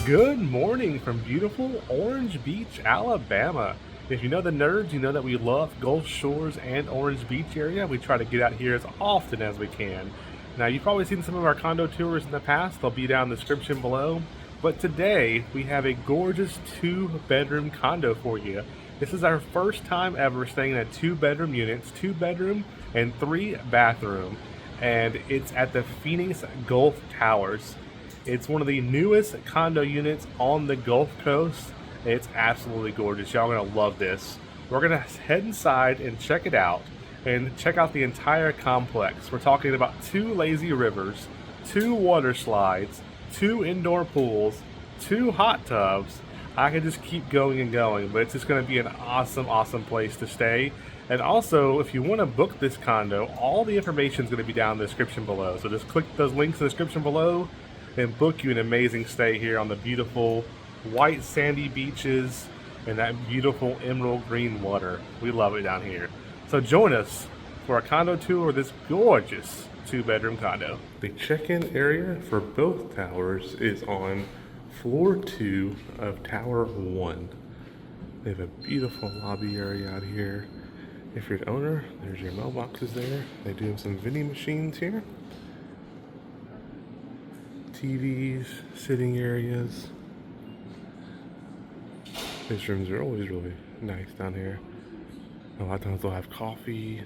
Good morning from beautiful Orange Beach, Alabama. If you know the nerds, you know that we love Gulf Shores and Orange Beach area. We try to get out here as often as we can. Now, you've probably seen some of our condo tours in the past. They'll be down in the description below. But today, we have a gorgeous two-bedroom condo for you. This is our first time ever staying in a two-bedroom units, two-bedroom and three-bathroom. And it's at the Phoenix Gulf Towers. It's one of the newest condo units on the Gulf Coast. It's absolutely gorgeous. Y'all are gonna love this. We're gonna head inside and check it out and check out the entire complex. We're talking about two lazy rivers, two water slides, two indoor pools, two hot tubs. I could just keep going and going, but it's just gonna be an awesome, awesome place to stay. And also, if you want to book this condo, all the information is going to be down in the description below. So just click those links in the description below and book you an amazing stay here on the beautiful white sandy beaches and that beautiful emerald green water. We love it down here. So join us for a condo tour of this gorgeous two-bedroom condo. The check-in area for both towers is on floor 2 of Tower 1. They have a beautiful lobby area out here. If you're the owner, there's your mailboxes there. They do have some vending machines here. TVs, sitting areas. These rooms are always really nice down here. A lot of times they'll have coffee.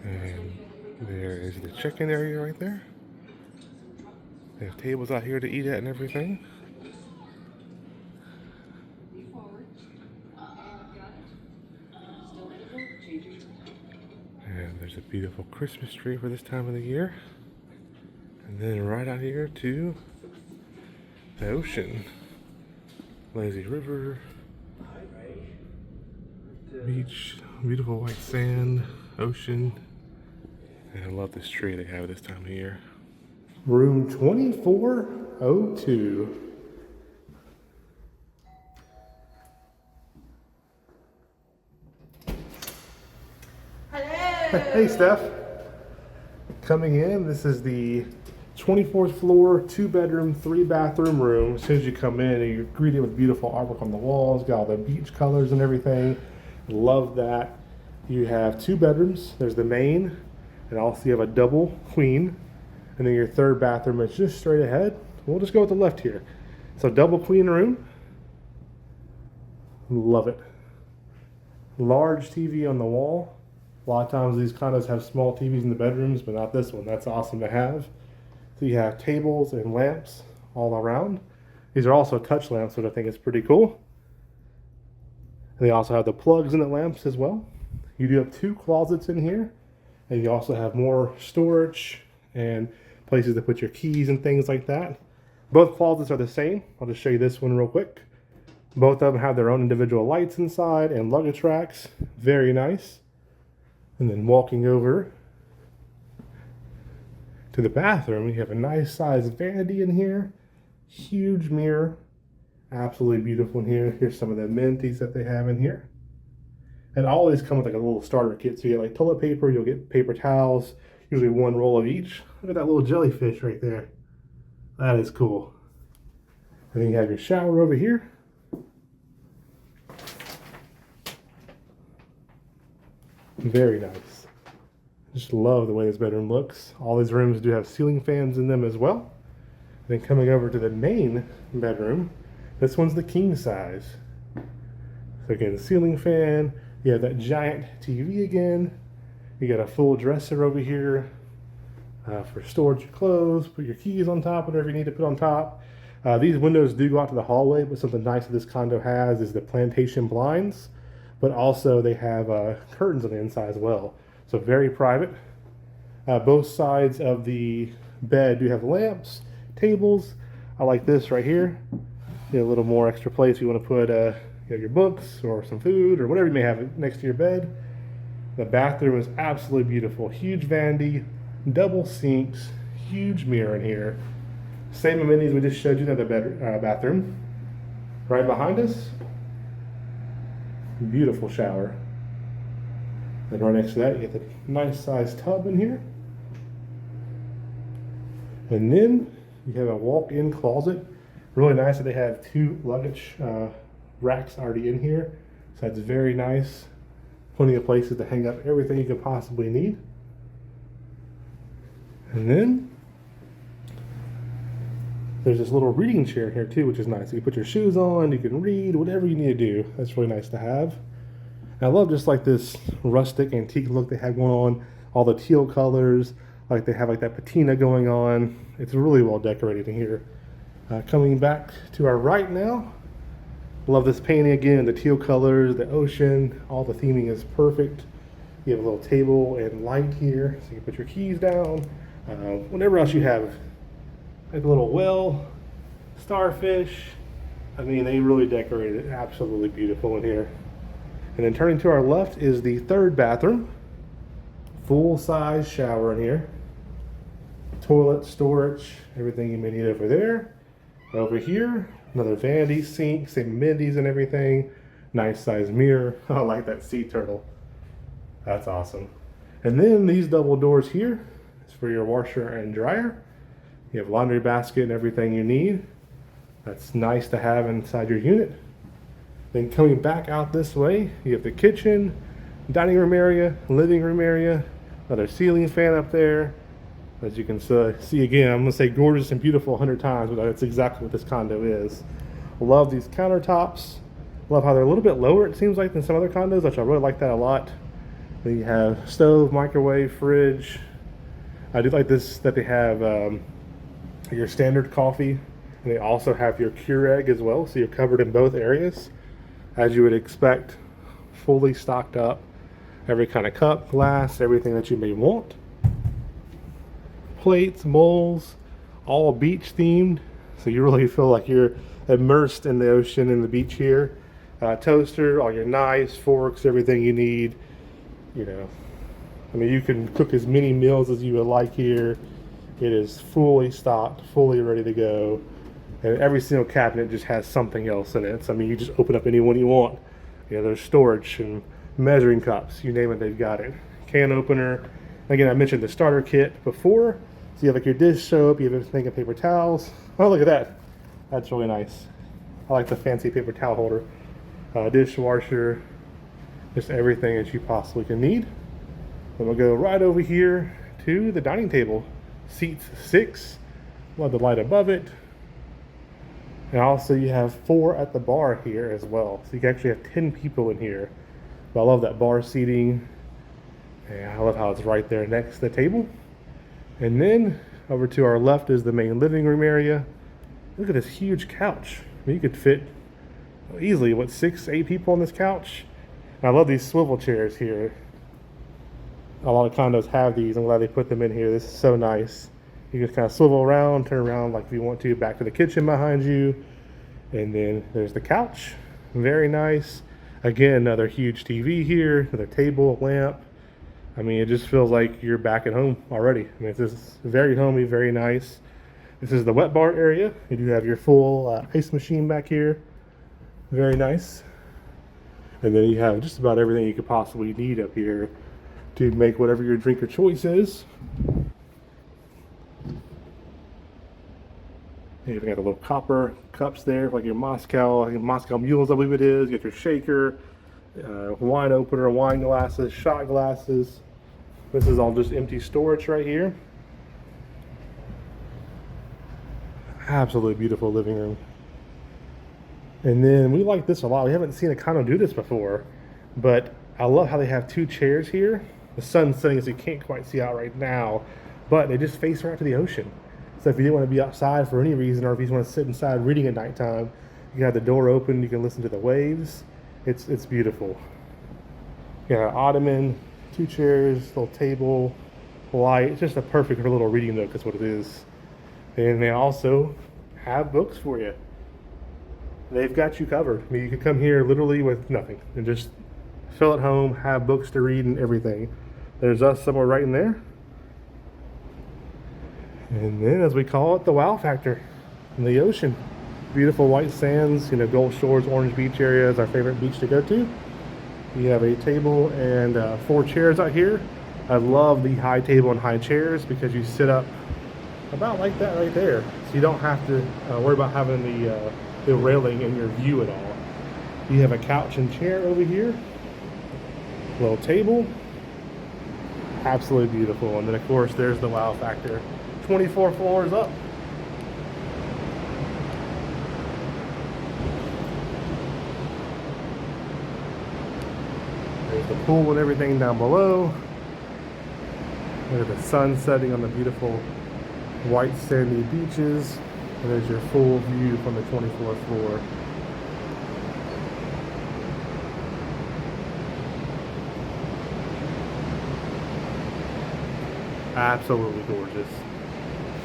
And there is the check-in area right there. They have tables out here to eat at and everything. And there's a beautiful Christmas tree for this time of the year. And then right out here to the ocean. Lazy river, beach, beautiful white sand, ocean. And I love this tree they have this time of year. Room 2402. Hey Steph, coming in, this is the 24th floor, 2-bedroom, 3-bathroom room. As soon as you come in, you're greeted with beautiful artwork on the walls, got all the beach colors and everything. Love that. You have 2 bedrooms, there's the main, and also you have a double queen, and then your 3rd bathroom is just straight ahead. We'll just go with the left here. So double queen room, love it. Large TV on the wall. A lot of times these condos have small TVs in the bedrooms, but not this one. That's awesome to have. So you have tables and lamps all around. These are also touch lamps, which I think is pretty cool. And they also have the plugs in the lamps as well. You do have 2 closets in here, and you also have more storage and places to put your keys and things like that. Both closets are the same. I'll just show you this one real quick. Both of them have their own individual lights inside and luggage racks. Very nice. And then walking over to the bathroom, you have a nice sized vanity in here. Huge mirror. Absolutely beautiful in here. Here's some of the amenities that they have in here. And all these come with like a little starter kit. So you get like toilet paper, you'll get paper towels, usually 1 roll of each. Look at that little jellyfish right there. That is cool. And then you have your shower over here. Very nice. Just love the way this bedroom looks. All these rooms do have ceiling fans in them as well. Then coming over to the main bedroom, this one's the king size. So again, the ceiling fan, you have that giant TV again. You got a full dresser over here for storage your clothes, put your keys on top, whatever you need to put on top. These windows do go out to the hallway, but something nice that this condo has is the plantation blinds. But also they have curtains on the inside as well. So very private. Both sides of the bed do have lamps, tables. I like this right here. You know, a little more extra place if you want to put your books or some food or whatever you may have next to your bed. The bathroom is absolutely beautiful. Huge vanity, double sinks, huge mirror in here. Same amenities we just showed you in the bathroom. Right behind us, beautiful shower. And right next to that, you get the nice sized tub in here. And then you have a walk-in closet. Really nice that they have two luggage racks already in here. So that's very nice. Plenty of places to hang up everything you could possibly need. And then there's this little reading chair here too, which is nice. You can put your shoes on, you can read, whatever you need to do. That's really nice to have. And I love just like this rustic antique look they have going on. All the teal colors, like they have like that patina going on. It's really well decorated in here. Coming back to our right now, love this painting again, the teal colors, the ocean, all the theming is perfect. You have a little table and light here, so you can put your keys down. Whatever else you have, like a little well, starfish. I mean, they really decorated it absolutely beautiful in here. And then turning to our left is the third bathroom. Full-size shower in here. Toilet, storage, everything you may need over there. Over here, another vanity sink, same amenities and everything. Nice size mirror. I like that sea turtle. That's awesome. And then these double doors here is for your washer and dryer. You have laundry basket and everything you need. That's nice to have inside your unit. Then coming back out this way, you have the kitchen, dining room area, living room area, another ceiling fan up there. As you can see again, I'm going to say gorgeous and beautiful 100 times, but that's exactly what this condo is. Love these countertops. Love how they're a little bit lower, it seems like, than some other condos, which I really like that a lot. Then you have stove, microwave, fridge. I do like this, that they have your standard coffee, and they also have your Keurig as well, so you're covered in both areas. As you would expect, fully stocked up. Every kind of cup, glass, everything that you may want. Plates, bowls, all beach themed, so you really feel like you're immersed in the ocean and the beach here. Toaster, all your knives, forks, everything you need. You know, I mean, you can cook as many meals as you would like here. It is fully stocked, fully ready to go, and every single cabinet just has something else in it. So, I mean, you just open up any one you want. You know, there's storage and measuring cups, you name it, they've got it. Can opener. Again, I mentioned the starter kit before. So you have like your dish soap, you have everything of paper towels. Oh, look at that. That's really nice. I like the fancy paper towel holder. Dishwasher, just everything that you possibly can need. Then we'll go right over here to the dining table. Seats 6. Love the light above it. And also you have 4 at the bar here as well. So you can actually have 10 people in here. But I love that bar seating. And I love how it's right there next to the table. And then over to our left is the main living room area. Look at this huge couch. I mean, you could fit easily, what, 6, 8 people on this couch? And I love these swivel chairs here. A lot of condos have these. I'm glad they put them in here. This is so nice. You can kind of swivel around, turn around like if you want to, back to the kitchen behind you. And then there's the couch. Very nice. Again, another huge TV here, another table, lamp. I mean, it just feels like you're back at home already. I mean, this is very homey, very nice. This is the wet bar area. You do have your full ice machine back here. Very nice. And then you have just about everything you could possibly need up here to make whatever your drink of choice is. You even got the little copper cups there, like your Moscow mules, I believe it is. You got your shaker, wine opener, wine glasses, shot glasses. This is all just empty storage right here. Absolutely beautiful living room. And then we like this a lot. We haven't seen a condo do this before, but I love how they have 2 chairs here. The sun's setting, so you can't quite see out right now, but they just face right to the ocean. So if you didn't want to be outside for any reason, or if you just want to sit inside reading at nighttime, you can have the door open, you can listen to the waves. It's beautiful. You got an ottoman, 2 chairs, little table, light. It's just a perfect little reading nook, that's what it is. And they also have books for you. They've got you covered. I mean, you can come here literally with nothing and just feel at home, have books to read and everything. There's us somewhere right in there. And then, as we call it, the wow factor in the ocean. Beautiful white sands, you know, Gulf Shores, Orange Beach area is our favorite beach to go to. You have a table and 4 chairs out here. I love the high table and high chairs because you sit up about like that right there. So you don't have to worry about having the railing in your view at all. You have a couch and chair over here, little table, absolutely beautiful. And then of course there's the wow factor, 24 floors up. There's the pool and everything down below. There's the sun setting on the beautiful white sandy beaches. And there's your full view from the 24th floor. Absolutely gorgeous.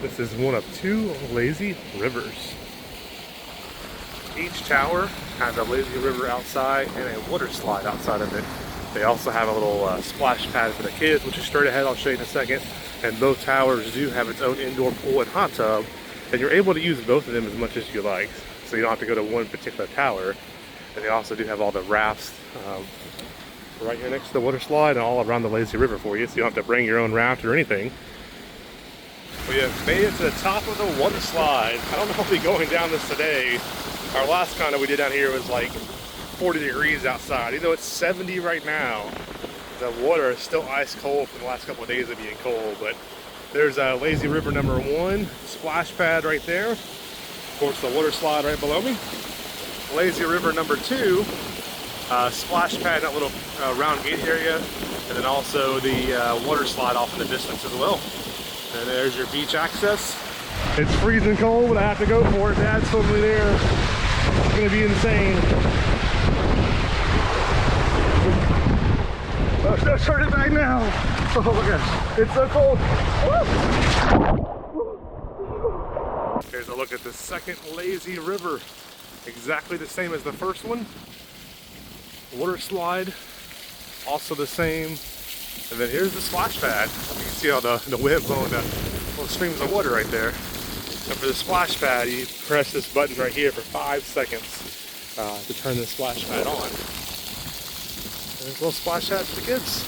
This is one of 2 lazy rivers. Each tower has a lazy river outside and a water slide outside of it. They also have a little splash pad for the kids, which is straight ahead. I'll show you in a second. And both towers do have its own indoor pool and hot tub, and you're able to use both of them as much as you like. So you don't have to go to one particular tower. And they also do have all the rafts right here next to the water slide and all around the lazy river for you, so you don't have to bring your own raft or anything. We have made it to the top of the water slide. I don't know if we'll be going down this today. Our last condo we did down here was like 40 degrees outside. Even though it's 70 right now, the water is still ice cold from the last couple of days of being cold. But there's lazy river number 1, splash pad right there. Of course, the water slide right below me. Lazy river number 2, splash pad, that little round gate area, and then also the water slide off in the distance as well. And there's your beach access. It's freezing cold, but I have to go for it. Dad's totally there. It's gonna be insane. Oh, no, turn it back now. Oh my gosh, it's so cold. Woo! Here's a look at the second lazy river. Exactly the same as the first one. Water slide, also the same. And then here's the splash pad. You can see all the wind blowing the little streams of water right there. And for the splash pad, you press this button right here for 5 seconds to turn the splash pad on. And there's a little splash pad for the kids.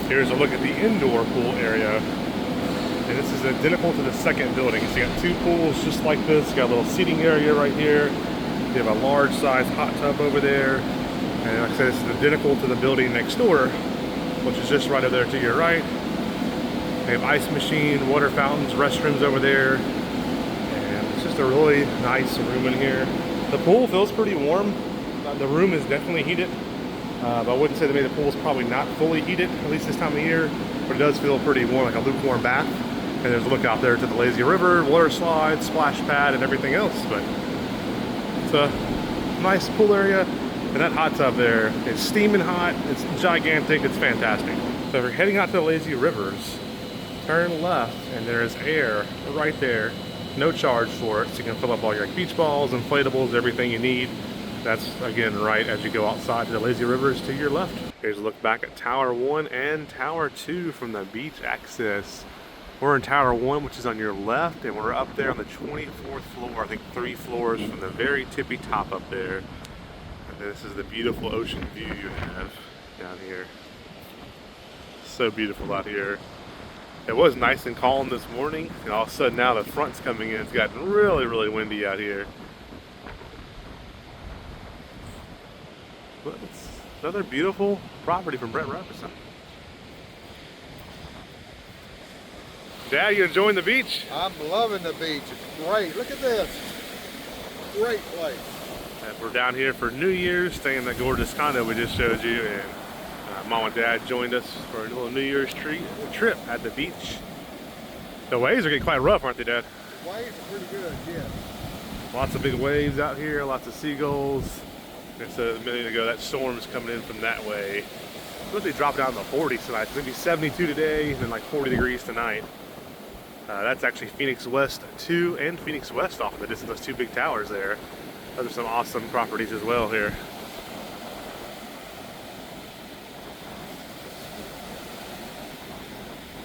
Here's a look at the indoor pool area. And this is identical to the second building. So you got 2 pools just like this. You got a little seating area right here. You have a large size hot tub over there. And like I said, this is identical to the building next door, which is just right over there to your right. They have ice machine, water fountains, restrooms over there. And it's just a really nice room in here. The pool feels pretty warm. The room is definitely heated. But I wouldn't say that maybe the pool is probably not fully heated, at least this time of year. But it does feel pretty warm, like a lukewarm bath. And there's a look out there to the lazy river, water slide, splash pad, and everything else. But it's a nice pool area. And that hot tub there is steaming hot, it's gigantic, it's fantastic. So if you're heading out to the lazy rivers, turn left and there is air right there. No charge for it, so you can fill up all your beach balls, inflatables, everything you need. That's again right as you go outside to the lazy rivers to your left. Here's a look back at Tower 1 and Tower 2 from the beach access. We're in Tower 1, which is on your left, and we're up there on the 24th floor, I think 3 floors from the very tippy top up there. This is the beautiful ocean view you have down here. So beautiful out here. It was nice and calm this morning, and all of a sudden now the front's coming in. It's gotten really, really windy out here. But it's another beautiful property from Brett Robertson. Dad, you enjoying the beach? I'm loving the beach. It's great. Look at this. Great place. And we're down here for New Year's, staying in that gorgeous condo we just showed you, and Mom and Dad joined us for a little New Year's trip at the beach. The waves are getting quite rough, aren't they, Dad? The waves are pretty good, yes. Lots of big waves out here, lots of seagulls. And so a minute ago, that storm's coming in from that way. Supposed to drop down to the 40s tonight. It's going to be 72 today, and then like 40 degrees tonight. That's actually Phoenix West 2 and Phoenix West off in the distance, those 2 big towers there. Those are some awesome properties as well here.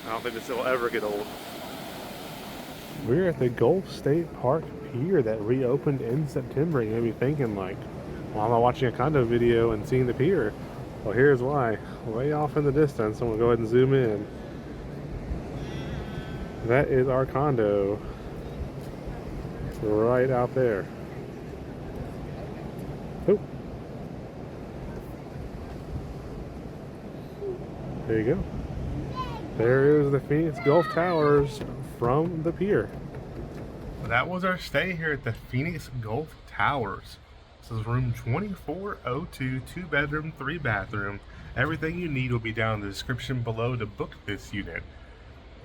I don't think this will ever get old. We're at the Gulf State Park Pier that reopened in September. You may be thinking like, well, I'm not watching a condo video and seeing the pier. Well, here's why. Way off in the distance, I'm gonna go ahead and zoom in. That is our condo. right out there. Oh. There you go. There is the Phoenix Gulf Towers from the pier. That was our stay here at the Phoenix Gulf Towers. This is room 2402, 2-bedroom, 3-bathroom. Everything you need will be down in the description below to book this unit.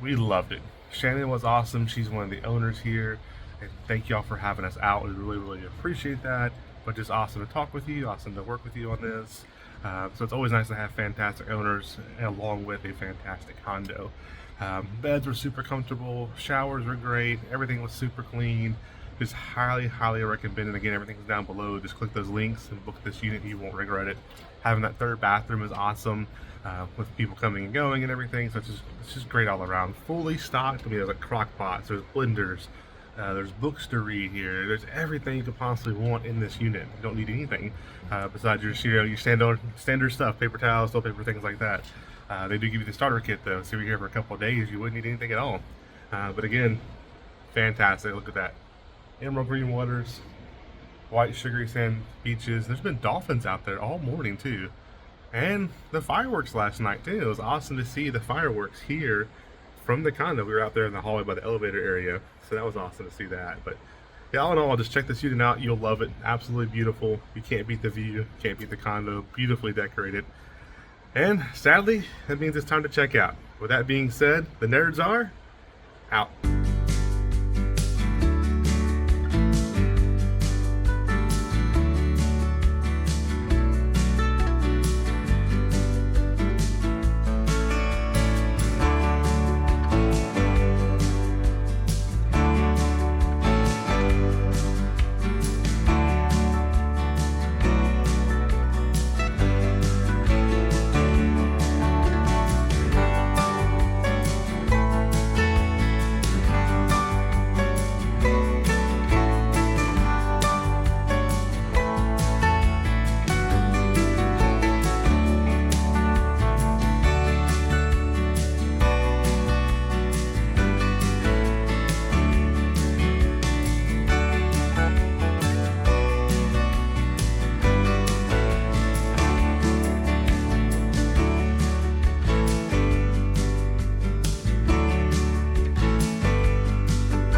We loved it. Shannon was awesome. She's one of the owners here. And thank y'all for having us out. We really, really appreciate that. But just awesome to talk with you, awesome to work with you on this. So it's always nice to have fantastic owners along with a fantastic condo. Beds were super comfortable, showers were great, everything was super clean. Just highly, highly recommend it. Again, everything's down below. Just click those links and book this unit. You won't regret it. Having that 3rd bathroom is awesome, with people coming and going and everything. So it's just great all around. Fully stocked. I mean, there's like crock pots, there's blenders, there's books to read here. There's everything you could possibly want in this unit. You don't need anything besides your standard stuff, paper towels, toilet paper, things like that. They do give you the starter kit though, so if you're here for a couple of days, you wouldn't need anything at all. But again, fantastic. Look at that. Emerald green waters, white sugary sand beaches. There's been dolphins out there all morning too. And the fireworks last night too. It was awesome to see the fireworks here from the condo. We were out there in the hallway by the elevator area. So that was awesome to see that. But yeah, all in all, just check this unit out. You'll love it. Absolutely beautiful. You can't beat the view. Can't beat the condo. Beautifully decorated. And sadly, that means it's time to check out. With that being said, the nerds are out.